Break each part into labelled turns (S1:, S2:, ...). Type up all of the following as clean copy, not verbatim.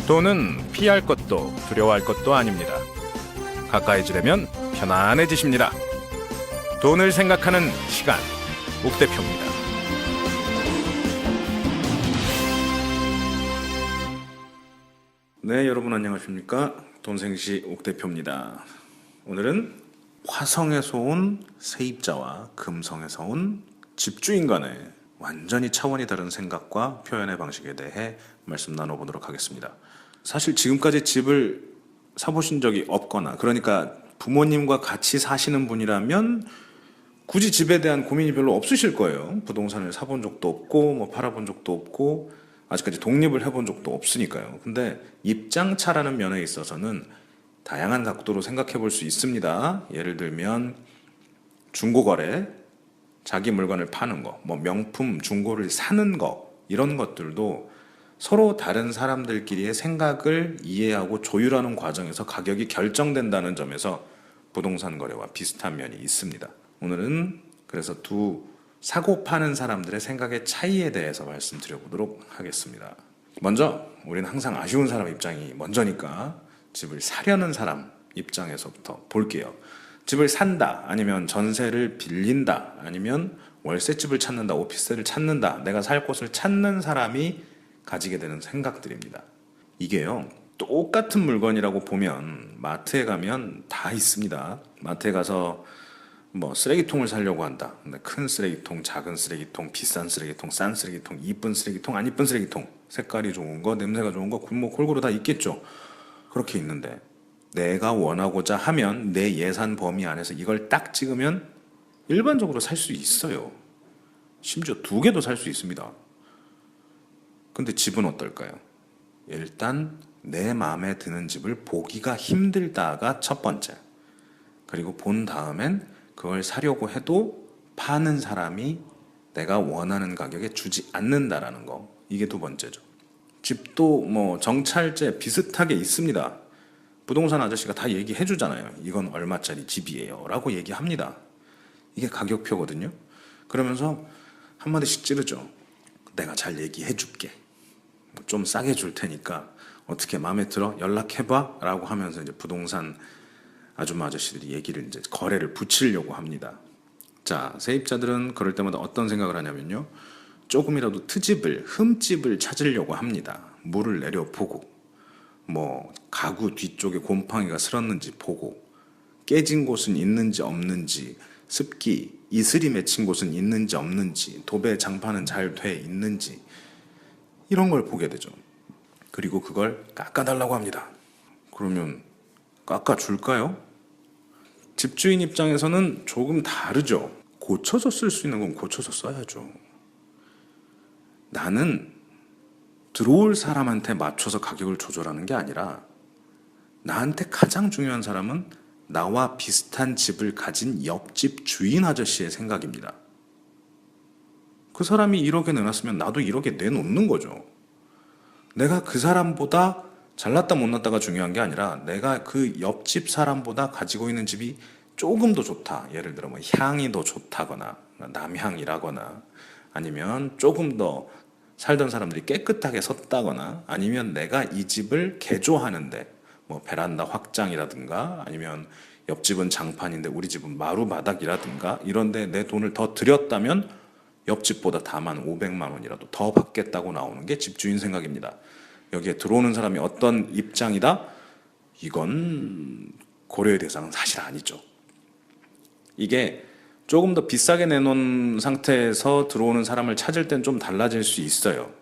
S1: 돈은 피할 것도 두려워할 것도 아닙니다. 가까이 지려면 편안해지십니다. 돈을 생각하는 시간, 옥 대표입니다.
S2: 네, 여러분 안녕하십니까? 돈생시 옥 대표입니다. 오늘은 화성에서 온 세입자와 금성에서 온 집주인 간의 완전히 차원이 다른 생각과 표현의 방식에 대해 말씀 나눠보도록 하겠습니다. 사실 지금까지 집을 사보신 적이 없거나, 그러니까 부모님과 같이 사시는 분이라면 굳이 집에 대한 고민이 별로 없으실 거예요. 부동산을 사본 적도 없고 팔아본 적도 없고 아직까지 독립을 해본 적도 없으니까요. 근데 입장차라는 면에 있어서는 다양한 각도로 생각해 볼 수 있습니다. 예를 들면 중고거래, 자기 물건을 파는 거, 명품 중고를 사는 거, 이런 것들도 서로 다른 사람들끼리의 생각을 이해하고 조율하는 과정에서 가격이 결정된다는 점에서 부동산 거래와 비슷한 면이 있습니다. 오늘은 그래서 두 사고 파는 사람들의 생각의 차이에 대해서 말씀드려보도록 하겠습니다. 먼저 우리는 항상 아쉬운 사람 입장이 먼저니까 집을 사려는 사람 입장에서부터 볼게요. 집을 산다, 아니면 전세를 빌린다, 아니면 월세집을 찾는다, 오피스텔을 찾는다, 내가 살 곳을 찾는 사람이 가지게 되는 생각들입니다. 이게요, 똑같은 물건이라고 보면 마트에 가면 다 있습니다. 마트에 가서 쓰레기통을 사려고 한다. 근데 큰 쓰레기통, 작은 쓰레기통, 비싼 쓰레기통, 싼 쓰레기통, 이쁜 쓰레기통, 안 이쁜 쓰레기통, 색깔이 좋은 거, 냄새가 좋은 거, 골고루 다 있겠죠. 그렇게 있는데 내가 원하고자 하면 내 예산 범위 안에서 이걸 딱 찍으면 일반적으로 살 수 있어요. 심지어 2개도 살 수 있습니다. 근데 집은 어떨까요? 일단 내 마음에 드는 집을 보기가 힘들다가 첫 번째. 그리고 본 다음엔 그걸 사려고 해도 파는 사람이 내가 원하는 가격에 주지 않는다라는 거. 이게 2번째죠. 집도 정찰제 비슷하게 있습니다. 부동산 아저씨가 다 얘기해 주잖아요. 이건 얼마짜리 집이에요 라고 얘기합니다. 이게 가격표거든요. 그러면서 한마디씩 찌르죠. 내가 잘 얘기해 줄게. 좀 싸게 줄 테니까 어떻게 마음에 들어? 연락해봐 라고 하면서 이제 부동산 아줌마 아저씨들이 얘기를 이제 거래를 붙이려고 합니다. 자, 세입자들은 그럴 때마다 어떤 생각을 하냐면요, 조금이라도 트집을, 흠집을 찾으려고 합니다. 물을 내려보고, 가구 뒤쪽에 곰팡이가 슬었는지 보고, 깨진 곳은 있는지 없는지, 습기, 이슬이 맺힌 곳은 있는지 없는지, 도배 장판은 잘 돼 있는지, 이런 걸 보게 되죠. 그리고 그걸 깎아달라고 합니다. 그러면 깎아줄까요? 집주인 입장에서는 조금 다르죠. 고쳐서 쓸 수 있는 건 고쳐서 써야죠. 나는 들어올 사람한테 맞춰서 가격을 조절하는 게 아니라 나한테 가장 중요한 사람은 나와 비슷한 집을 가진 옆집 주인 아저씨의 생각입니다. 그 사람이 1억에 내놨으면 나도 1억에 내놓는 거죠. 내가 그 사람보다 잘났다 못났다가 중요한 게 아니라 내가 그 옆집 사람보다 가지고 있는 집이 조금 더 좋다. 예를 들어 향이 더 좋다거나 남향이라거나, 아니면 조금 더 살던 사람들이 깨끗하게 섰다거나, 아니면 내가 이 집을 개조하는데 베란다 확장이라든가, 아니면 옆집은 장판인데 우리 집은 마루바닥이라든가, 이런데 내 돈을 더 들였다면 옆집보다 다만 500만 원이라도 더 받겠다고 나오는 게 집주인 생각입니다. 여기에 들어오는 사람이 어떤 입장이다? 이건 고려의 대상은 사실 아니죠. 이게 조금 더 비싸게 내놓은 상태에서 들어오는 사람을 찾을 땐 좀 달라질 수 있어요.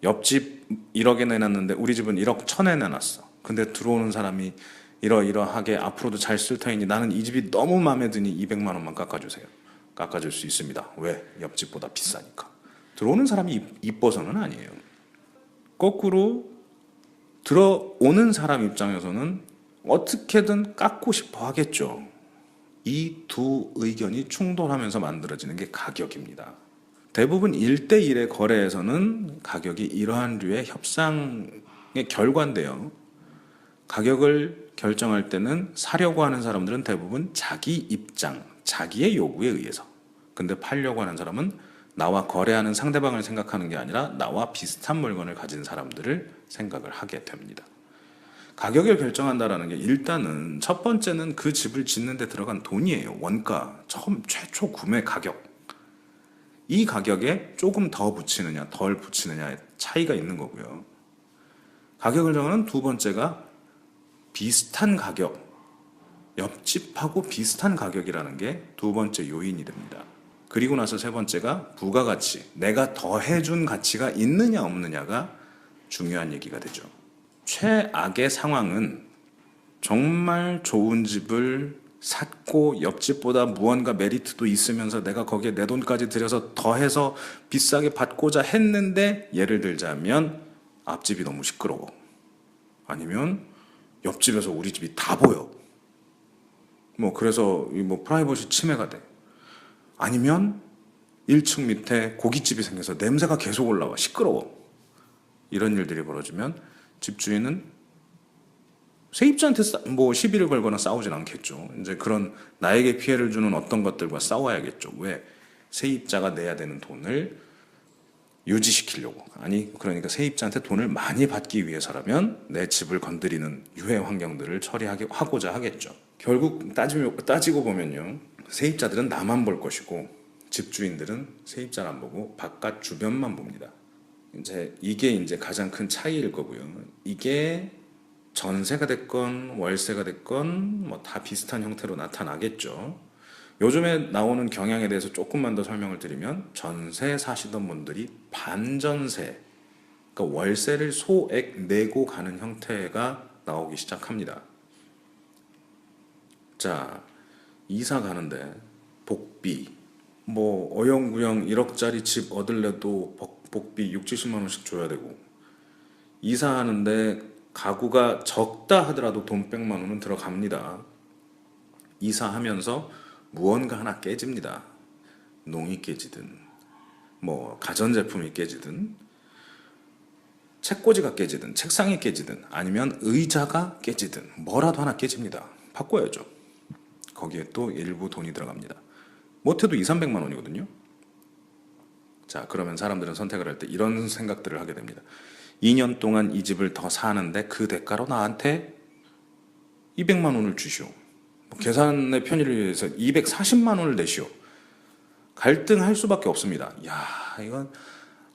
S2: 옆집 1억에 내놨는데 우리 집은 1억 1천에 내놨어. 근데 들어오는 사람이 이러이러하게 앞으로도 잘 쓸 터이니 나는 이 집이 너무 마음에 드니 200만 원만 깎아주세요. 깎아줄 수 있습니다. 왜? 옆집보다 비싸니까. 들어오는 사람이 이뻐서는 아니에요. 거꾸로 들어오는 사람 입장에서는 어떻게든 깎고 싶어 하겠죠. 이 두 의견이 충돌하면서 만들어지는 게 가격입니다. 대부분 1대1의 거래에서는 가격이 이러한 류의 협상의 결과인데요. 가격을 결정할 때는 사려고 하는 사람들은 대부분 자기 입장, 자기의 요구에 의해서. 근데 팔려고 하는 사람은 나와 거래하는 상대방을 생각하는 게 아니라 나와 비슷한 물건을 가진 사람들을 생각을 하게 됩니다. 가격을 결정한다라는 게 일단은 첫 번째는 그 집을 짓는 데 들어간 돈이에요. 원가, 처음 최초 구매 가격. 이 가격에 조금 더 붙이느냐 덜 붙이느냐의 차이가 있는 거고요. 가격을 정하는 두 번째가 비슷한 가격, 옆집하고 비슷한 가격이라는 게 두 번째 요인이 됩니다. 그리고 나서 세 번째가 부가가치, 내가 더해준 가치가 있느냐 없느냐가 중요한 얘기가 되죠. 최악의 상황은 정말 좋은 집을 샀고 옆집보다 무언가 메리트도 있으면서 내가 거기에 내 돈까지 들여서 더해서 비싸게 받고자 했는데, 예를 들자면 앞집이 너무 시끄러워, 아니면 옆집에서 우리 집이 다 보여, 뭐 그래서 뭐 프라이버시 침해가 돼, 아니면 1층 밑에 고깃집이 생겨서 냄새가 계속 올라와 시끄러워, 이런 일들이 벌어지면 집주인은 세입자한테 뭐 시비를 걸거나 싸우진 않겠죠. 이제 그런 나에게 피해를 주는 어떤 것들과 싸워야겠죠. 왜? 세입자가 내야 되는 돈을 유지시키려고. 아니, 그러니까 세입자한테 돈을 많이 받기 위해서라면 내 집을 건드리는 유해 환경들을 처리하고자 하겠죠. 결국 따지고 보면요, 세입자들은 나만 볼 것이고 집주인들은 세입자를 안 보고 바깥 주변만 봅니다. 이게 이제 가장 큰 차이일 거고요. 이게 전세가 됐건 월세가 됐건 뭐 다 비슷한 형태로 나타나겠죠. 요즘에 나오는 경향에 대해서 조금만 더 설명을 드리면, 전세 사시던 분들이 반전세, 그러니까 월세를 소액 내고 가는 형태가 나오기 시작합니다. 자, 이사 가는데 복비, 뭐 어영부영 1억짜리 집 얻으려도 복비 6, 70만 원씩 줘야 되고, 이사하는데 가구가 적다 하더라도 돈 100만 원은 들어갑니다. 이사하면서 무언가 하나 깨집니다. 농이 깨지든 뭐 가전제품이 깨지든 책꽂이가 깨지든 책상이 깨지든 아니면 의자가 깨지든 뭐라도 하나 깨집니다. 바꿔야죠. 거기에 또 일부 돈이 들어갑니다. 못해도 2, 300만 원이거든요. 자, 그러면 사람들은 선택을 할 때 이런 생각들을 하게 됩니다. 2년 동안 이 집을 더 사는데 그 대가로 나한테 200만 원을 주시오. 계산의 편의를 위해서 240만 원을 내시오. 갈등할 수밖에 없습니다. 야, 이건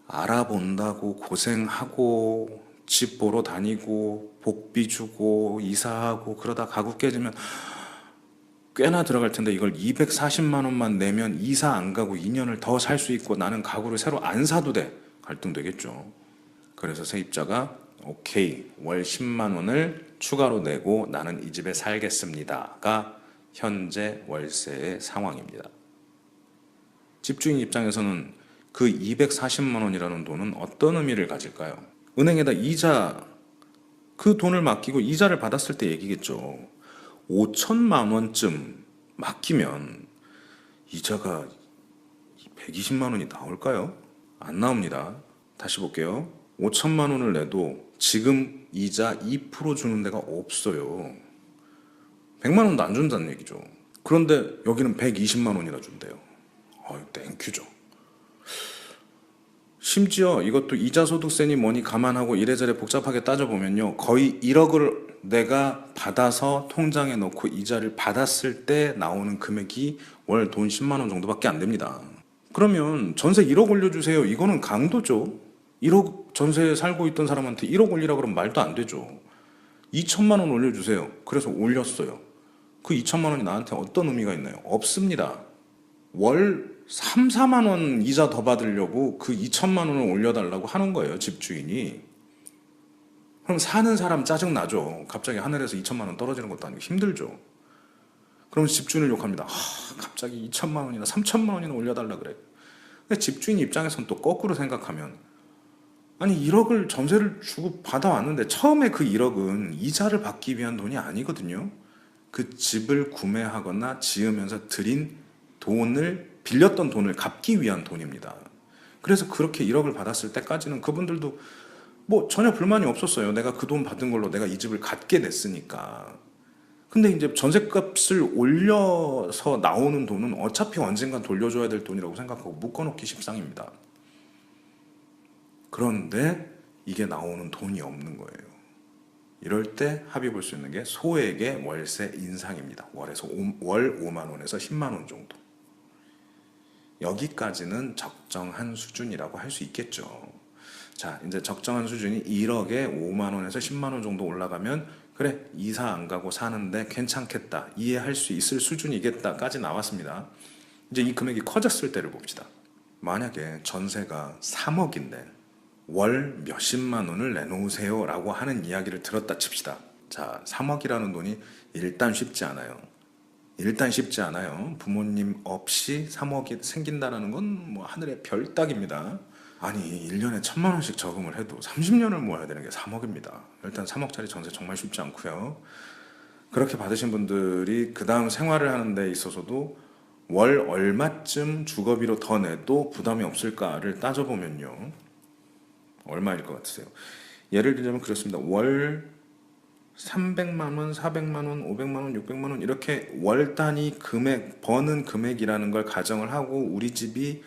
S2: 알아본다고 고생하고 집 보러 다니고 복비 주고 이사하고 그러다 가구 깨지면 꽤나 들어갈 텐데, 이걸 240만 원만 내면 이사 안 가고 2년을 더 살 수 있고 나는 가구를 새로 안 사도 돼. 갈등되겠죠. 그래서 세입자가 오케이, 월 10만 원을 추가로 내고 나는 이 집에 살겠습니다가 현재 월세의 상황입니다. 집주인 입장에서는 그 240만 원이라는 돈은 어떤 의미를 가질까요? 은행에다 이자, 그 돈을 맡기고 이자를 받았을 때 얘기겠죠. 5천만 원쯤 맡기면 이자가 120만 원이 나올까요? 안 나옵니다. 다시 볼게요. 5천만 원을 내도 지금 이자 2% 주는 데가 없어요. 100만 원도 안 준다는 얘기죠. 그런데 여기는 120만 원이나 준대요. 땡큐죠. 심지어 이것도 이자 소득세니 뭐니 감안하고 이래저래 복잡하게 따져보면요, 거의 1억을 내가 받아서 통장에 넣고 이자를 받았을 때 나오는 금액이 월 돈 10만 원 정도밖에 안 됩니다. 그러면 전세 1억 올려주세요, 이거는 강도죠. 1억 전세에 살고 있던 사람한테 1억 올리라 그러면 말도 안 되죠. 2천만 원 올려주세요. 그래서 올렸어요. 그 2천만 원이 나한테 어떤 의미가 있나요? 없습니다. 월 3, 4만 원 이자 더 받으려고 그 2천만 원을 올려달라고 하는 거예요, 집주인이. 그럼 사는 사람 짜증나죠. 갑자기 하늘에서 2천만 원 떨어지는 것도 아니고 힘들죠. 그럼 집주인을 욕합니다. 갑자기 2천만 원이나 3천만 원이나 올려달라 그래. 근데 집주인 입장에서는 또 거꾸로 생각하면, 아니 1억을 전세를 주고 받아왔는데 처음에 그 1억은 이자를 받기 위한 돈이 아니거든요. 그 집을 구매하거나 지으면서 들인 돈을, 빌렸던 돈을 갚기 위한 돈입니다. 그래서 그렇게 1억을 받았을 때까지는 그분들도 뭐 전혀 불만이 없었어요. 내가 그 돈 받은 걸로 내가 이 집을 갖게 됐으니까. 근데 이제 전셋값을 올려서 나오는 돈은 어차피 언젠간 돌려줘야 될 돈이라고 생각하고 묶어놓기 십상입니다. 그런데 이게 나오는 돈이 없는 거예요. 이럴 때 합의 볼 수 있는 게 소액의 월세 인상입니다. 월 5만 원에서 10만 원 정도. 여기까지는 적정한 수준이라고 할 수 있겠죠. 자, 이제 적정한 수준이 1억에 5만 원에서 10만 원 정도 올라가면 그래, 이사 안 가고 사는데 괜찮겠다, 이해할 수 있을 수준이겠다까지 나왔습니다. 이제 이 금액이 커졌을 때를 봅시다. 만약에 전세가 3억인데 월 몇십만 원을 내놓으세요 라고 하는 이야기를 들었다 칩시다. 자, 3억이라는 돈이 일단 쉽지 않아요. 부모님 없이 3억이 생긴다는 건 뭐 하늘의 별 따기입니다. 아니 1년에 1,000만 원씩 저금을 해도 30년을 모아야 되는 게 3억입니다. 일단 3억짜리 전세 정말 쉽지 않고요. 그렇게 받으신 분들이 그 다음 생활을 하는 데 있어서도 월 얼마쯤 주거비로 더 내도 부담이 없을까를 따져보면요, 얼마일 것 같으세요? 예를 들자면 그렇습니다. 월 300만 원, 400만 원, 500만 원, 600만 원 이렇게 월 단위 금액, 버는 금액이라는 걸 가정을 하고 우리 집이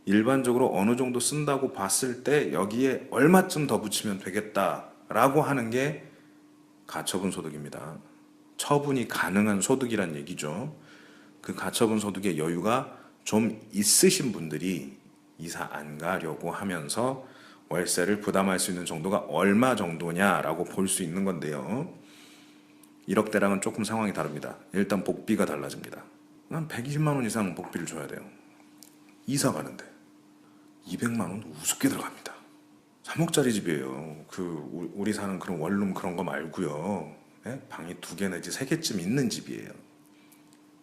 S2: 일반적으로 어느 정도 쓴다고 봤을 때 여기에 얼마쯤 더 붙이면 되겠다라고 하는 게 가처분 소득입니다. 처분이 가능한 소득이란 얘기죠. 그 가처분 소득의 여유가 좀 있으신 분들이 이사 안 가려고 하면서 월세를 부담할 수 있는 정도가 얼마 정도냐라고 볼 수 있는 건데요. 1억대랑은 조금 상황이 다릅니다. 일단 복비가 달라집니다. 한 120만 원 이상 복비를 줘야 돼요. 이사 가는데 200만 원 우습게 들어갑니다. 3억짜리 집이에요. 우리 사는 그런 원룸 그런 거 말고요. 예? 방이 2개 내지 3개쯤 있는 집이에요.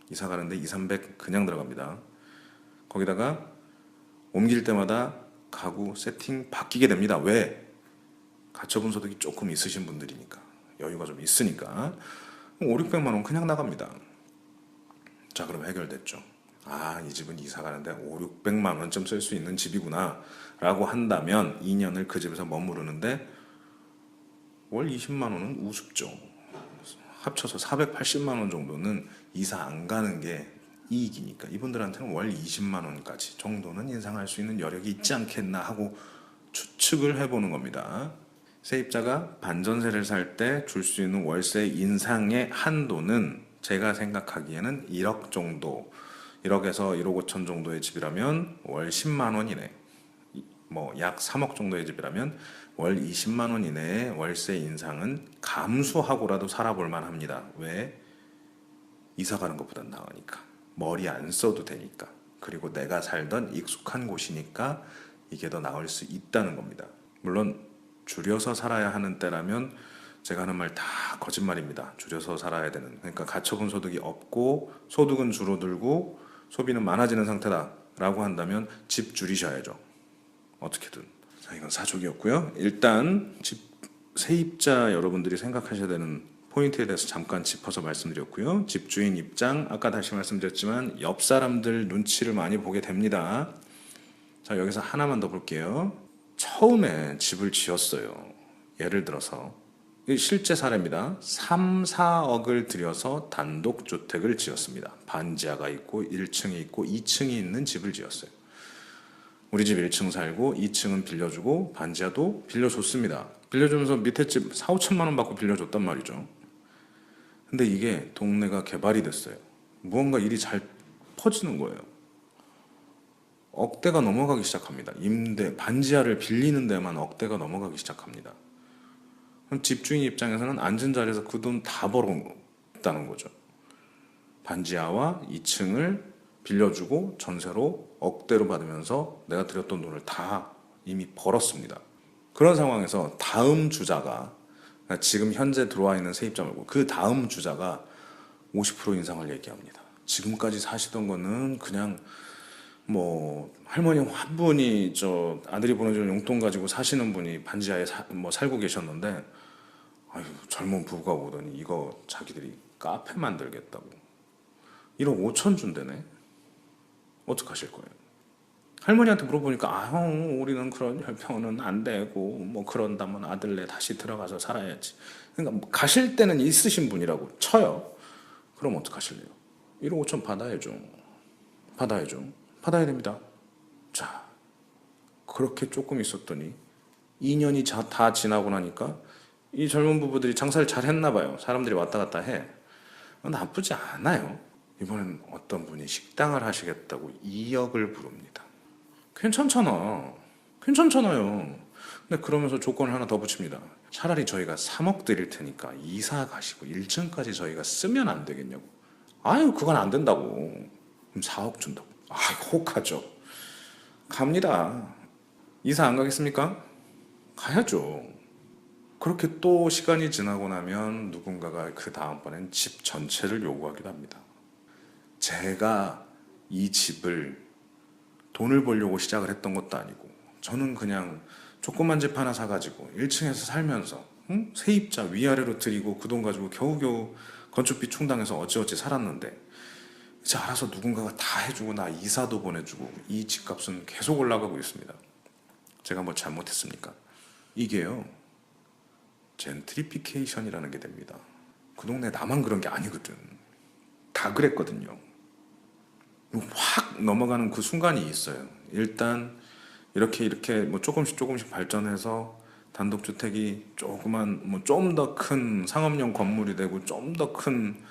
S2: 이사 가는데 2, 300 그냥 들어갑니다. 거기다가 옮길 때마다 가구 세팅 바뀌게 됩니다. 왜? 가처분 소득이 조금 있으신 분들이니까, 여유가 좀 있으니까 5, 600만 원 그냥 나갑니다. 자, 그럼 해결됐죠. 아, 이 집은 이사 가는데 5, 600만 원쯤 쓸 수 있는 집이구나 라고 한다면 2년을 그 집에서 머무르는데 월 20만 원은 우습죠. 합쳐서 480만 원 정도는 이사 안 가는 게 이익이니까 이분들한테는 월 20만 원까지 정도는 인상할 수 있는 여력이 있지 않겠나 하고 추측을 해보는 겁니다. 세입자가 반전세를 살 때 줄 수 있는 월세 인상의 한도는 제가 생각하기에는 1억 정도, 1억에서 1억 5천 정도의 집이라면 월 10만 원 이내, 뭐 약 3억 정도의 집이라면 월 20만 원 이내의 월세 인상은 감수하고라도 살아볼 만합니다. 왜? 이사 가는 것보단 나으니까, 머리 안 써도 되니까, 그리고 내가 살던 익숙한 곳이니까 이게 더 나을 수 있다는 겁니다. 물론 줄여서 살아야 하는 때라면 제가 하는 말 다 거짓말입니다. 줄여서 살아야 되는, 그러니까 가처분 소득이 없고 소득은 줄어들고 소비는 많아지는 상태다라고 한다면 집 줄이셔야죠. 어떻게든. 자, 이건 사족이었고요. 일단 집 세입자 여러분들이 생각하셔야 되는 포인트에 대해서 잠깐 짚어서 말씀드렸고요. 집주인 입장, 아까 다시 말씀드렸지만 옆 사람들 눈치를 많이 보게 됩니다. 자, 여기서 하나만 더 볼게요. 처음에 집을 지었어요. 예를 들어서 실제 사례입니다. 3, 4억을 들여서 단독주택을 지었습니다. 반지하가 있고 1층이 있고 2층이 있는 집을 지었어요. 우리 집 1층 살고 2층은 빌려주고 반지하도 빌려줬습니다. 빌려주면서 밑에 집 4, 5천만 원 받고 빌려줬단 말이죠. 근데 이게 동네가 개발이 됐어요. 무언가 일이 잘 퍼지는 거예요. 억대가 넘어가기 시작합니다. 반지하를 빌리는 데만 억대가 넘어가기 시작합니다. 그럼 집주인 입장에서는 앉은 자리에서 그 돈 다 벌었다는 거죠. 반지하와 2층을 빌려주고 전세로 억대로 받으면서 내가 들였던 돈을 다 이미 벌었습니다. 그런 상황에서 다음 주자가, 지금 현재 들어와 있는 세입자 말고 그 다음 주자가 50% 인상을 얘기합니다. 지금까지 사시던 거는 그냥 뭐 할머니 한 분이 저 아들이 보내주는 용돈 가지고 사시는 분이 반지하에 살고 계셨는데, 아유, 젊은 부부가 오더니 이거 자기들이 카페 만들겠다고 1억 5천 준대네. 어떡하실 거예요? 할머니한테 물어보니까 아, 형, 우리는 그런 혈평은 안 되고 뭐 그런다면 아들네 다시 들어가서 살아야지. 그러니까 뭐 가실 때는 있으신 분이라고 쳐요. 그럼 어떡하실래요? 1억 5천 받아야죠. 받아야 됩니다. 자, 그렇게 조금 있었더니 2년이 다 지나고 나니까 이 젊은 부부들이 장사를 잘 했나 봐요. 사람들이 왔다 갔다 해. 나쁘지 않아요. 이번엔 어떤 분이 식당을 하시겠다고 2억을 부릅니다. 괜찮잖아요. 근데 그러면서 조건을 하나 더 붙입니다. 차라리 저희가 3억 드릴 테니까 이사 가시고 1층까지 저희가 쓰면 안 되겠냐고. 아유, 그건 안 된다고. 그럼 4억 준다고. 혹하죠. 갑니다. 이사 안 가겠습니까? 가야죠. 그렇게 또 시간이 지나고 나면 누군가가 그 다음번엔 집 전체를 요구하기도 합니다. 제가 이 집을 돈을 벌려고 시작을 했던 것도 아니고, 저는 그냥 조그만 집 하나 사가지고 1층에서 살면서 세입자 위아래로 드리고 그 돈 가지고 겨우겨우 건축비 충당해서 어찌어찌 살았는데, 이제 알아서 누군가가 다 해주고 나 이사도 보내주고 이 집값은 계속 올라가고 있습니다. 제가 뭐 잘못했습니까? 이게요, 젠트리피케이션이라는 게 됩니다. 그 동네 나만 그런 게 아니거든. 다 그랬거든요. 확 넘어가는 그 순간이 있어요. 일단 이렇게 뭐 조금씩 발전해서 단독주택이 조그만 뭐 좀 더 큰 상업용 건물이 되고 좀 더 큰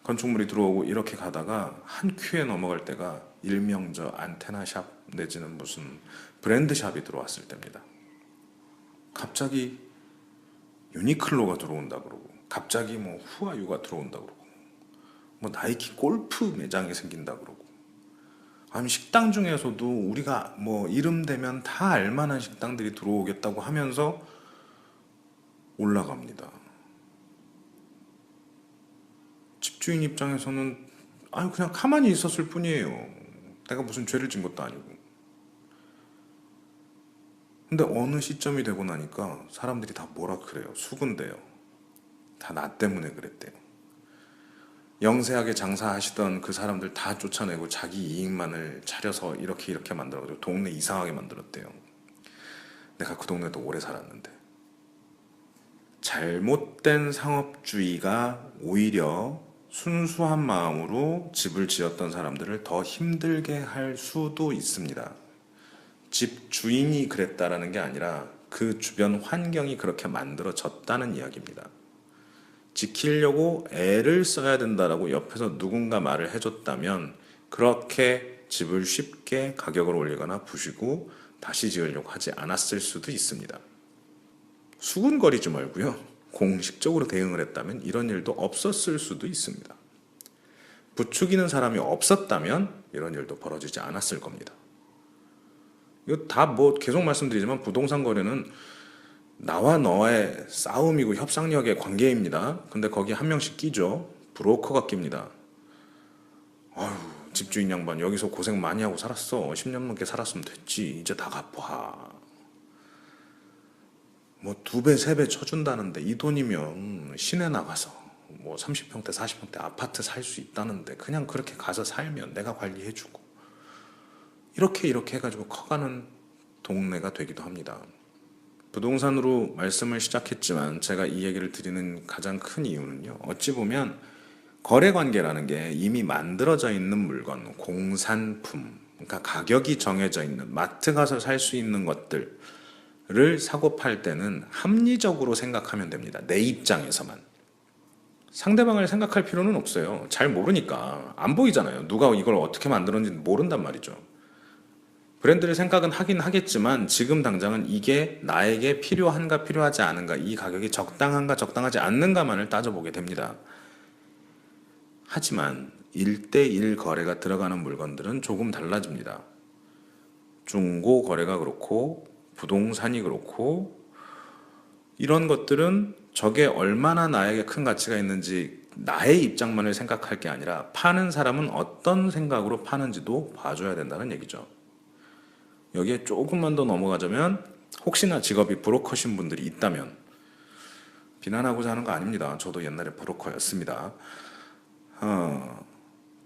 S2: 건축물이 들어오고 이렇게 가다가 한 큐에 넘어갈 때가 일명 저 안테나샵 내지는 무슨 브랜드샵이 들어왔을 때입니다. 갑자기 유니클로가 들어온다 그러고, 갑자기 뭐 후아유가 들어온다 그러고, 뭐 나이키 골프 매장이 생긴다 그러고, 아니 식당 중에서도 우리가 뭐 이름 대면 다 알만한 식당들이 들어오겠다고 하면서 올라갑니다. 집주인 입장에서는 아니 그냥 가만히 있었을 뿐이에요. 내가 무슨 죄를 진 것도 아니고. 근데 어느 시점이 되고 나니까 사람들이 다 뭐라 그래요. 수군대요. 다 나 때문에 그랬대요. 영세하게 장사하시던 그 사람들 다 쫓아내고 자기 이익만을 차려서 이렇게 만들어가지고 동네 이상하게 만들었대요. 내가 그 동네도 오래 살았는데. 잘못된 상업주의가 오히려 순수한 마음으로 집을 지었던 사람들을 더 힘들게 할 수도 있습니다. 집 주인이 그랬다라는 게 아니라 그 주변 환경이 그렇게 만들어졌다는 이야기입니다. 지키려고 애를 써야 된다라고 옆에서 누군가 말을 해줬다면 그렇게 집을 쉽게 가격을 올리거나 부수고 다시 지으려고 하지 않았을 수도 있습니다. 수군거리지 말고요. 공식적으로 대응을 했다면 이런 일도 없었을 수도 있습니다. 부추기는 사람이 없었다면 이런 일도 벌어지지 않았을 겁니다. 이거 다 뭐 계속 말씀드리지만 부동산 거래는 나와 너의 싸움이고 협상력의 관계입니다. 근데 거기 한 명씩 끼죠. 브로커가 낍니다. 아유, 집주인 양반 여기서 고생 많이 하고 살았어. 10년 넘게 살았으면 됐지. 이제 다 갚아. 뭐 2배, 3배 쳐준다는데 이 돈이면 시내 나가서 뭐 30평대, 40평대 아파트 살 수 있다는데 그냥 그렇게 가서 살면 내가 관리해주고 이렇게 해가지고 커가는 동네가 되기도 합니다. 부동산으로 말씀을 시작했지만 제가 이 얘기를 드리는 가장 큰 이유는요. 어찌 보면 거래관계라는 게 이미 만들어져 있는 물건, 공산품, 그러니까 가격이 정해져 있는 마트 가서 살 수 있는 것들을 사고 팔 때는 합리적으로 생각하면 됩니다. 내 입장에서만. 상대방을 생각할 필요는 없어요. 잘 모르니까. 안 보이잖아요. 누가 이걸 어떻게 만들었는지 모른단 말이죠. 브랜드를 생각은 하긴 하겠지만 지금 당장은 이게 나에게 필요한가 필요하지 않은가, 이 가격이 적당한가 적당하지 않는가만을 따져보게 됩니다. 하지만 1대1 거래가 들어가는 물건들은 조금 달라집니다. 중고 거래가 그렇고 부동산이 그렇고 이런 것들은 저게 얼마나 나에게 큰 가치가 있는지 나의 입장만을 생각할 게 아니라 파는 사람은 어떤 생각으로 파는지도 봐줘야 된다는 얘기죠. 여기에 조금만 더 넘어가자면 혹시나 직업이 브로커신 분들이 있다면, 비난하고자 하는 거 아닙니다. 저도 옛날에 브로커였습니다.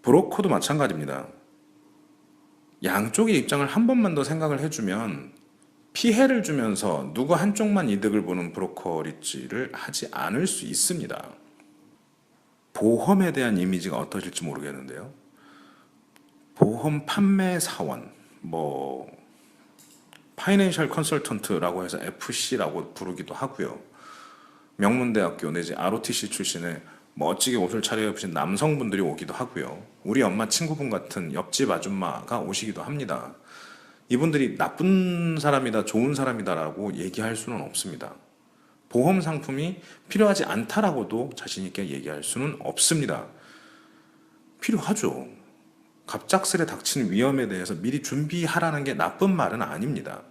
S2: 브로커도 마찬가지입니다. 양쪽의 입장을 한 번만 더 생각을 해주면 피해를 주면서 누구 한쪽만 이득을 보는 브로커리지를 하지 않을 수 있습니다. 보험에 대한 이미지가 어떠실지 모르겠는데요. 보험 판매 사원, 뭐 파이낸셜 컨설턴트라고 해서 FC라고 부르기도 하고요. 명문대학교 내지 ROTC 출신의 멋지게 옷을 차려입으신 남성분들이 오기도 하고요. 우리 엄마 친구분 같은 옆집 아줌마가 오시기도 합니다. 이분들이 나쁜 사람이다, 좋은 사람이다라고 얘기할 수는 없습니다. 보험 상품이 필요하지 않다라고도 자신 있게 얘기할 수는 없습니다. 필요하죠. 갑작스레 닥친 위험에 대해서 미리 준비하라는 게 나쁜 말은 아닙니다.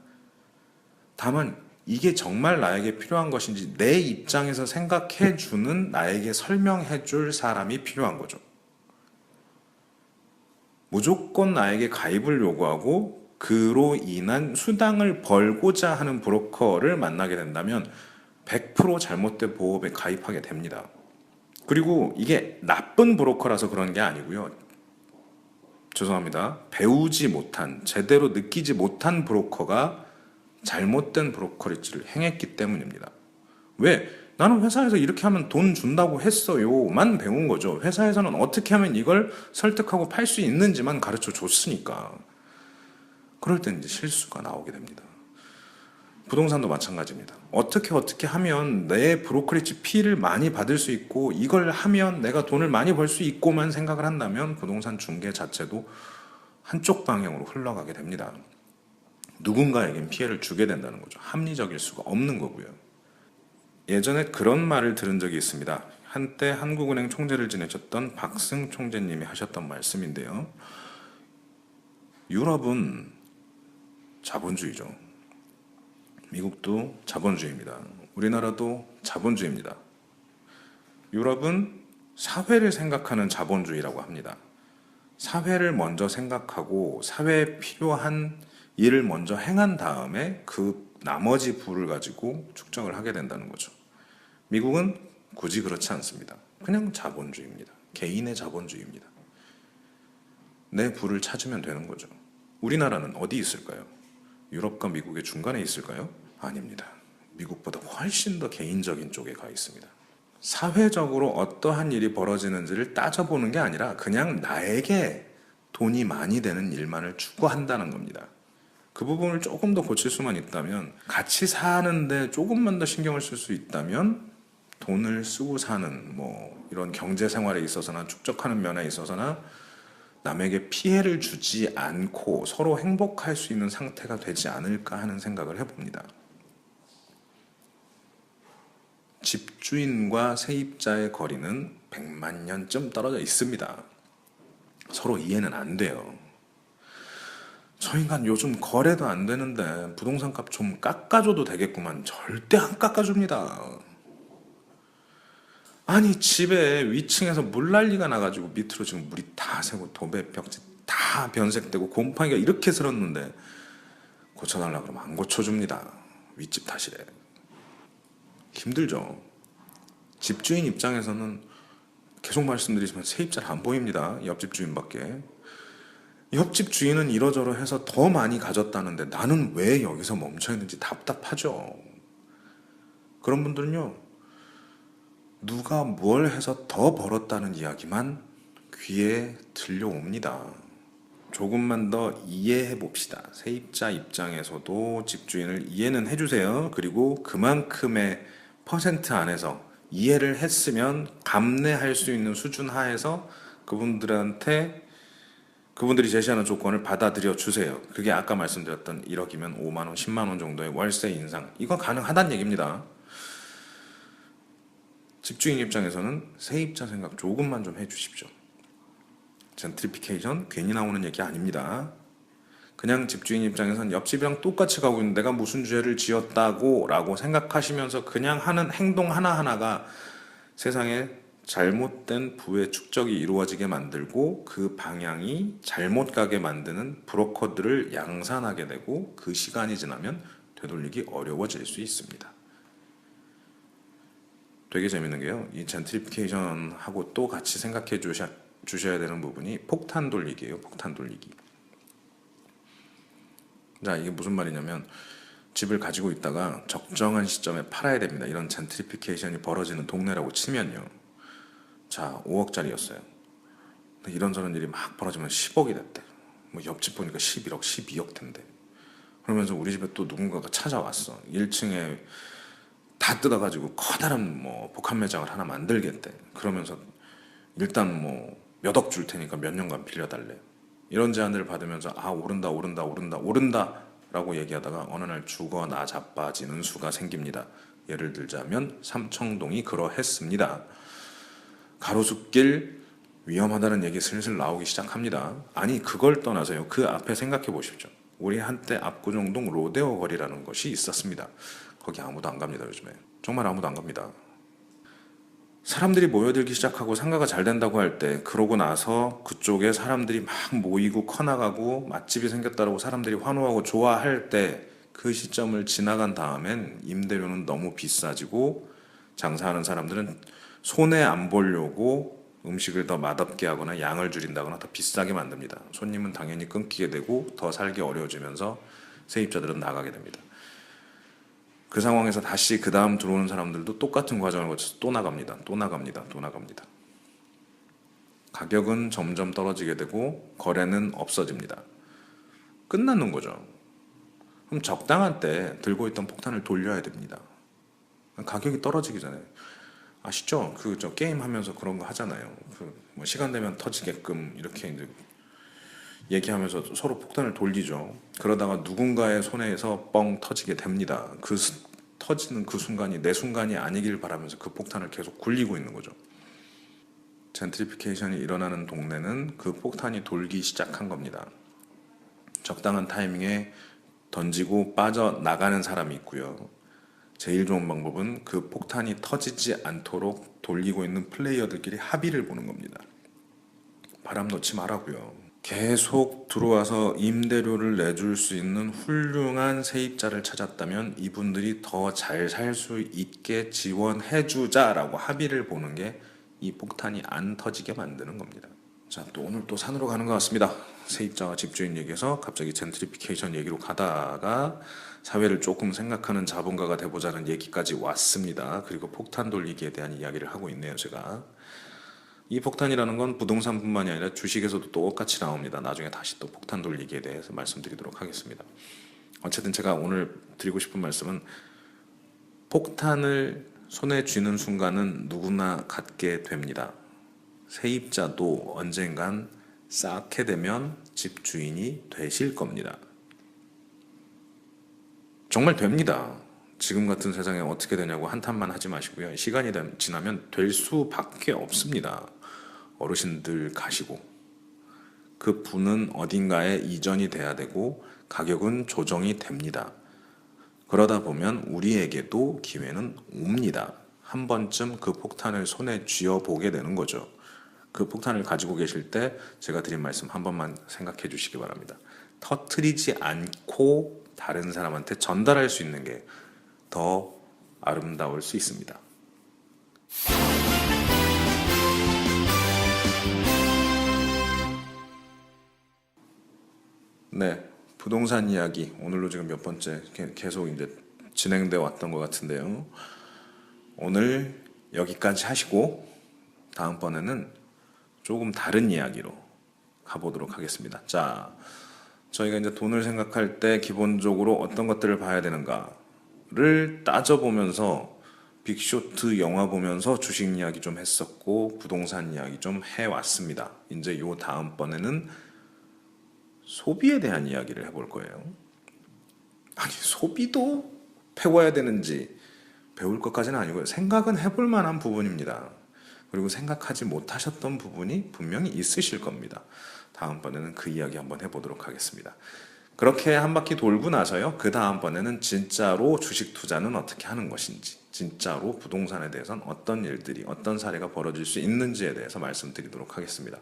S2: 다만 이게 정말 나에게 필요한 것인지 내 입장에서 생각해 주는, 나에게 설명해 줄 사람이 필요한 거죠. 무조건 나에게 가입을 요구하고 그로 인한 수당을 벌고자 하는 브로커를 만나게 된다면 100% 잘못된 보험에 가입하게 됩니다. 그리고 이게 나쁜 브로커라서 그런 게 아니고요. 죄송합니다. 배우지 못한, 제대로 느끼지 못한 브로커가 잘못된 브로커리지를 행했기 때문입니다. 왜? 나는 회사에서 이렇게 하면 돈 준다고 했어요만 배운 거죠. 회사에서는 어떻게 하면 이걸 설득하고 팔 수 있는지만 가르쳐 줬으니까. 그럴 때 이제 실수가 나오게 됩니다. 부동산도 마찬가지입니다. 어떻게 하면 내 브로커리지 피를 많이 받을 수 있고 이걸 하면 내가 돈을 많이 벌 수 있고만 생각을 한다면 부동산 중개 자체도 한쪽 방향으로 흘러가게 됩니다. 누군가에겐 피해를 주게 된다는 거죠. 합리적일 수가 없는 거고요. 예전에 그런 말을 들은 적이 있습니다. 한때 한국은행 총재를 지내셨던 박승 총재님이 하셨던 말씀인데요. 유럽은 자본주의죠. 미국도 자본주의입니다. 우리나라도 자본주의입니다. 유럽은 사회를 생각하는 자본주의라고 합니다. 사회를 먼저 생각하고 사회에 필요한 일을 먼저 행한 다음에 그 나머지 부를 가지고 축적을 하게 된다는 거죠. 미국은 굳이 그렇지 않습니다. 그냥 자본주의입니다. 개인의 자본주의입니다. 내 부를 찾으면 되는 거죠. 우리나라는 어디 있을까요? 유럽과 미국의 중간에 있을까요? 아닙니다. 미국보다 훨씬 더 개인적인 쪽에 가 있습니다. 사회적으로 어떠한 일이 벌어지는지를 따져보는 게 아니라 그냥 나에게 돈이 많이 되는 일만을 추구한다는 겁니다. 그 부분을 조금 더 고칠 수만 있다면, 같이 사는데 조금만 더 신경을 쓸 수 있다면 돈을 쓰고 사는 이런 경제 생활에 있어서나 축적하는 면에 있어서나 남에게 피해를 주지 않고 서로 행복할 수 있는 상태가 되지 않을까 하는 생각을 해봅니다. 집주인과 세입자의 거리는 100만 년쯤 떨어져 있습니다. 서로 이해는 안 돼요. 저 인간 요즘 거래도 안 되는데 부동산 값 좀 깎아줘도 되겠구만. 절대 안 깎아줍니다. 아니, 집에 위층에서 물난리가 나가지고 밑으로 지금 물이 다 새고 도배 벽지 다 변색되고 곰팡이가 이렇게 슬었는데 고쳐달라 그러면 안 고쳐줍니다. 윗집 탓이래. 힘들죠. 집주인 입장에서는 계속 말씀드리지만 세입자를 안 보입니다. 옆집 주인밖에. 옆집 주인은 이러저러 해서 더 많이 가졌다는데 나는 왜 여기서 멈춰있는지 답답하죠. 그런 분들은요, 누가 뭘 해서 더 벌었다는 이야기만 귀에 들려옵니다. 조금만 더 이해해 봅시다. 세입자 입장에서도 집주인을 이해는 해주세요. 그리고 그만큼의 퍼센트 안에서 이해를 했으면 감내할 수 있는 수준 하에서 그분들이 제시하는 조건을 받아들여 주세요. 그게 아까 말씀드렸던 1억이면 5만 원, 10만 원 정도의 월세 인상. 이건 가능하다는 얘기입니다. 집주인 입장에서는 세입자 생각 조금만 좀 해주십시오. 젠트리피케이션 괜히 나오는 얘기 아닙니다. 그냥 집주인 입장에서는 옆집이랑 똑같이 가고 있는데 내가 무슨 죄를 지었다고 라고 생각하시면서 그냥 하는 행동 하나하나가 세상에 잘못된 부의 축적이 이루어지게 만들고 그 방향이 잘못 가게 만드는 브로커들을 양산하게 되고 그 시간이 지나면 되돌리기 어려워질 수 있습니다. 되게 재밌는 게요. 이 젠트리피케이션하고 또 같이 생각해 주셔야 되는 부분이 폭탄 돌리기예요. 폭탄 돌리기. 자, 이게 무슨 말이냐면 집을 가지고 있다가 적정한 시점에 팔아야 됩니다. 이런 젠트리피케이션이 벌어지는 동네라고 치면요. 자, 5억짜리였어요. 근데 이런저런 일이 막 벌어지면 10억이 됐대. 뭐 옆집 보니까 11억, 12억 된대. 그러면서 우리 집에 또 누군가가 찾아왔어. 1층에 다 뜯어가지고 커다란 뭐 복합 매장을 하나 만들겠대. 그러면서 일단 뭐 몇 억 줄 테니까 몇 년간 빌려달래. 이런 제안을 받으면서 아, 오른다 오른다 오른다 오른다 라고 얘기하다가 어느 날 죽어나 자빠지는 수가 생깁니다. 예를 들자면 삼청동이 그러했습니다. 가로수길 위험하다는 얘기 슬슬 나오기 시작합니다. 아니, 그걸 떠나서요, 그 앞에 생각해 보십시오. 우리 한때 압구정동 로데오 거리라는 것이 있었습니다. 거기 아무도 안 갑니다. 요즘에 정말 아무도 안 갑니다. 사람들이 모여들기 시작하고 상가가 잘 된다고 할 때, 그러고 나서 그쪽에 사람들이 막 모이고 커나가고 맛집이 생겼다고 사람들이 환호하고 좋아할 때, 그 시점을 지나간 다음엔 임대료는 너무 비싸지고 장사하는 사람들은 손해 안 보려고 음식을 더 맛없게 하거나 양을 줄인다거나 더 비싸게 만듭니다. 손님은 당연히 끊기게 되고 더 살기 어려워지면서 세입자들은 나가게 됩니다. 그 상황에서 다시 그 다음 들어오는 사람들도 똑같은 과정을 거쳐서 또 나갑니다. 또 나갑니다. 또 나갑니다. 가격은 점점 떨어지게 되고 거래는 없어집니다. 끝나는 거죠. 그럼 적당한 때 들고 있던 폭탄을 돌려야 됩니다. 가격이 떨어지기 전에. 아시죠? 그 저 게임 하면서 그런 거 하잖아요. 그 뭐 시간 되면 터지게끔 이렇게 이제 얘기하면서 서로 폭탄을 돌리죠. 그러다가 누군가의 손에서 뻥 터지게 됩니다. 터지는 그 순간이 내 순간이 아니길 바라면서 그 폭탄을 계속 굴리고 있는 거죠. 젠트리피케이션이 일어나는 동네는 그 폭탄이 돌기 시작한 겁니다. 적당한 타이밍에 던지고 빠져나가는 사람이 있고요. 제일 좋은 방법은 그 폭탄이 터지지 않도록 돌리고 있는 플레이어들끼리 합의를 보는 겁니다. 바람 놓지 말라고요. 계속 들어와서 임대료를 내줄 수 있는 훌륭한 세입자를 찾았다면 이분들이 더 잘 살 수 있게 지원해주자라고 합의를 보는 게 이 폭탄이 안 터지게 만드는 겁니다. 자, 또 오늘 또 산으로 가는 것 같습니다. 세입자와 집주인 얘기에서 갑자기 젠트리피케이션 얘기로 가다가 사회를 조금 생각하는 자본가가 돼보자는 얘기까지 왔습니다. 그리고 폭탄 돌리기에 대한 이야기를 하고 있네요, 제가. 이 폭탄이라는 건 부동산뿐만이 아니라 주식에서도 똑같이 나옵니다. 나중에 다시 또 폭탄 돌리기에 대해서 말씀드리도록 하겠습니다. 어쨌든 제가 오늘 드리고 싶은 말씀은, 폭탄을 손에 쥐는 순간은 누구나 갖게 됩니다. 세입자도 언젠간 쌓게 되면 집주인이 되실 겁니다. 정말 됩니다. 지금 같은 세상에 어떻게 되냐고 한탄만 하지 마시고요. 시간이 지나면 될 수밖에 없습니다. 어르신들 가시고 그 분은 어딘가에 이전이 돼야 되고 가격은 조정이 됩니다. 그러다 보면 우리에게도 기회는 옵니다. 한 번쯤 그 폭탄을 손에 쥐어보게 되는 거죠. 그 폭탄을 가지고 계실 때 제가 드린 말씀 한 번만 생각해 주시기 바랍니다. 터트리지 않고 다른 사람한테 전달할 수 있는 게 더 아름다울 수 있습니다. 네, 부동산 이야기 오늘로 지금 몇 번째 계속 이제 진행돼 왔던 것 같은데요. 오늘 여기까지 하시고 다음번에는 조금 다른 이야기로 가보도록 하겠습니다. 자, 저희가 이제 돈을 생각할 때 기본적으로 어떤 것들을 봐야 되는가를 따져보면서 빅쇼트 영화 보면서 주식 이야기 좀 했었고 부동산 이야기 좀 해왔습니다. 이제 요 다음번에는 소비에 대한 이야기를 해볼 거예요. 아니, 소비도 배워야 되는지 배울 것까지는 아니고요. 생각은 해볼 만한 부분입니다. 그리고 생각하지 못하셨던 부분이 분명히 있으실 겁니다. 다음번에는 그 이야기 한번 해보도록 하겠습니다. 그렇게 한 바퀴 돌고 나서요, 그 다음번에는 진짜로 주식 투자는 어떻게 하는 것인지, 진짜로 부동산에 대해서는 어떤 일들이, 어떤 사례가 벌어질 수 있는지에 대해서 말씀드리도록 하겠습니다.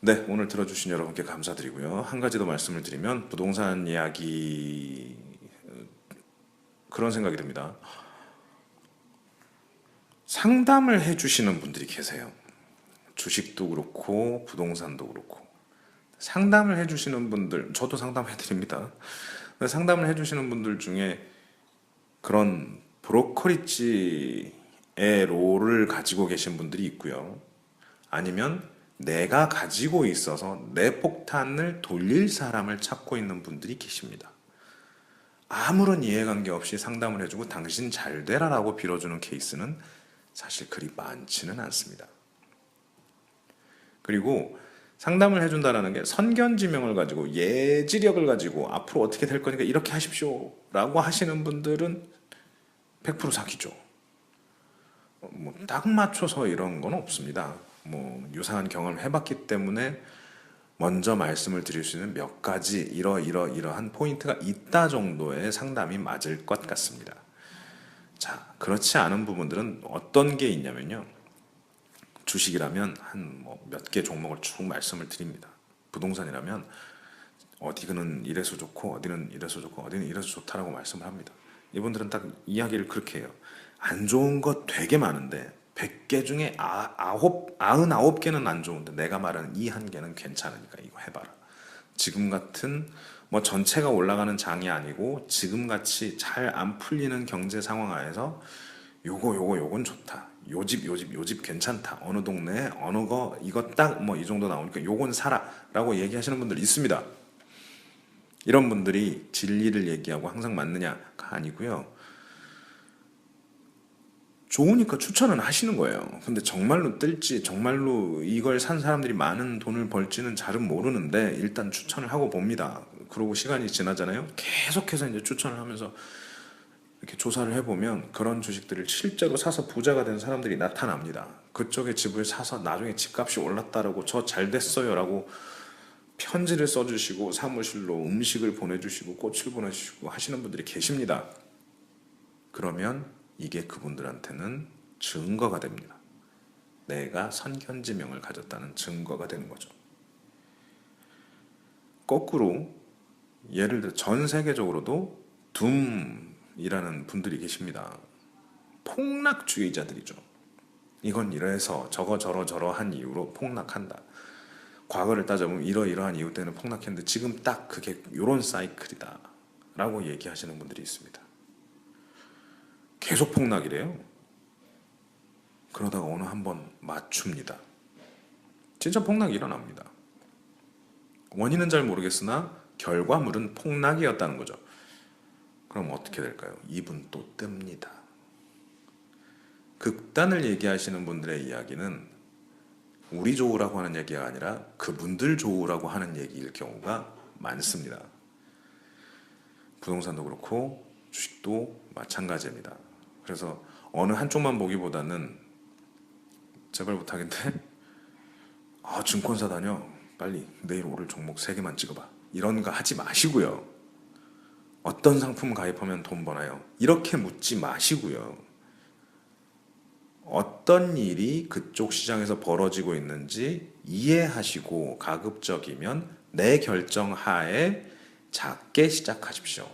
S2: 네, 오늘 들어주신 여러분께 감사드리고요. 한 가지 더 말씀을 드리면 부동산 이야기, 그런 생각이 듭니다. 상담을 해주시는 분들이 계세요. 주식도 그렇고 부동산도 그렇고 상담을 해주시는 분들, 저도 상담해드립니다. 상담을 해주시는 분들 중에 그런 브로커리지 롤을 가지고 계신 분들이 있고요. 아니면 내가 가지고 있어서 내 폭탄을 돌릴 사람을 찾고 있는 분들이 계십니다. 아무런 이해관계 없이 상담을 해주고 당신 잘 되라라고 빌어주는 케이스는 사실 그리 많지는 않습니다. 그리고 상담을 해준다는 게 선견지명을 가지고 예지력을 가지고 앞으로 어떻게 될 거니까 이렇게 하십시오 라고 하시는 분들은 100% 사기죠. 뭐 딱 맞춰서 이런 건 없습니다. 뭐 유사한 경험을 해봤기 때문에 먼저 말씀을 드릴 수 있는 몇 가지 이러한 포인트가 있다 정도의 상담이 맞을 것 같습니다. 자, 그렇지 않은 부분들은 어떤 게 있냐면요. 주식이라면 한 뭐 몇 개 종목을 쭉 말씀을 드립니다. 부동산이라면 어디는 이래서 좋고 어디는 이래서 좋고 어디는 이래서 좋다라고 말씀을 합니다. 이분들은 딱 이야기를 그렇게 해요. 안 좋은 것 되게 많은데 100개 중에 99개는 안 좋은데 내가 말하는 이 한 개는 괜찮으니까 이거 해봐라. 지금 같은 뭐 전체가 올라가는 장이 아니고 지금같이 잘 안 풀리는 경제 상황 하에서 요건 좋다. 요 집 괜찮다. 어느 동네에 어느 거 이거 딱 뭐 이 정도 나오니까 요건 사라 라고 얘기하시는 분들 있습니다. 이런 분들이 진리를 얘기하고 항상 맞느냐가 아니고요. 좋으니까 추천은 하시는 거예요. 근데 정말로 뜰지 정말로 이걸 산 사람들이 많은 돈을 벌지는 잘은 모르는데 일단 추천을 하고 봅니다. 그러고 시간이 지나잖아요. 계속해서 이제 추천을 하면서 이렇게 조사를 해보면 그런 주식들을 실제로 사서 부자가 된 사람들이 나타납니다. 그쪽에 집을 사서 나중에 집값이 올랐다라고 저 잘 됐어요라고 편지를 써주시고 사무실로 음식을 보내주시고 꽃을 보내주시고 하시는 분들이 계십니다. 그러면 이게 그분들한테는 증거가 됩니다. 내가 선견지명을 가졌다는 증거가 되는 거죠. 거꾸로 예를 들어 전 세계적으로도 둠이라는 분들이 계십니다. 폭락주의자들이죠. 이건 이래서 저러한 이유로 폭락한다. 과거를 따져보면 이러한 이유 때문에 폭락했는데 지금 딱 그게 이런 사이클이다 라고 얘기하시는 분들이 있습니다. 계속 폭락이래요. 그러다가 어느 한번 맞춥니다. 진짜 폭락이 일어납니다. 원인은 잘 모르겠으나 결과물은 폭락이었다는 거죠. 그럼 어떻게 될까요? 이분 또 뜹니다. 극단을 얘기하시는 분들의 이야기는 우리 좋으라고 하는 얘기가 아니라 그분들 좋으라고 하는 얘기일 경우가 많습니다. 부동산도 그렇고 주식도 마찬가지입니다. 그래서 어느 한쪽만 보기보다는 제발 부탁인데 증권사 다녀 빨리 내일 오를 종목 3개만 찍어봐 이런 거 하지 마시고요. 어떤 상품 가입하면 돈 버나요? 이렇게 묻지 마시고요. 어떤 일이 그쪽 시장에서 벌어지고 있는지 이해하시고 가급적이면 내 결정 하에 작게 시작하십시오.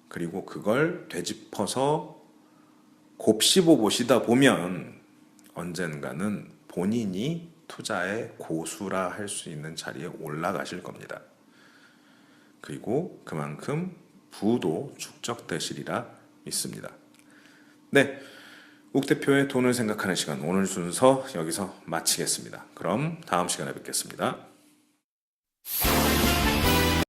S2: 그리고 그걸 되짚어서 곱씹어 보시다 보면 언젠가는 본인이 투자의 고수라 할 수 있는 자리에 올라가실 겁니다. 그리고 그만큼 부도 축적되시리라 믿습니다. 네, 욱 대표의 돈을 생각하는 시간 오늘 순서 여기서 마치겠습니다. 그럼 다음 시간에 뵙겠습니다.